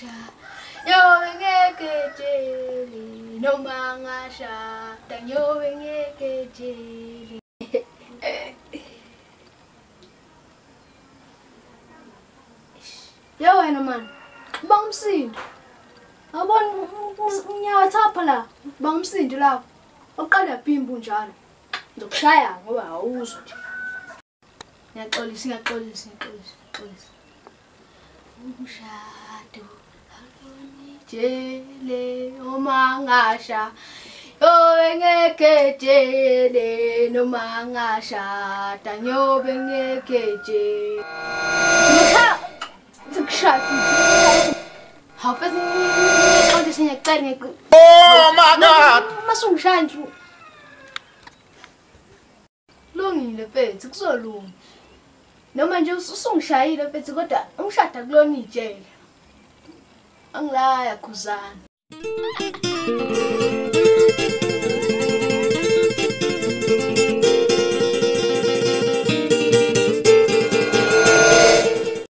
Yo ngekejeli noma ngashada nyobe ngekejeli. Yo wena man, bang umsindo. Awubona unyawo thapha la, bang umsindo lapho. Oqala phimbo njalo. Ngizokushaya ngoba awuzwa nje. Ngiyaxolisa. Umshado jele noma ngasha yobe ngekejele noma ngashada nyobe ngekejele. Oh my God! Masungishaya lungile mfethu kuzolunga. Noma nje usungishayile mfethu kodwa umshado kulona ijele. Angilaya khuzana.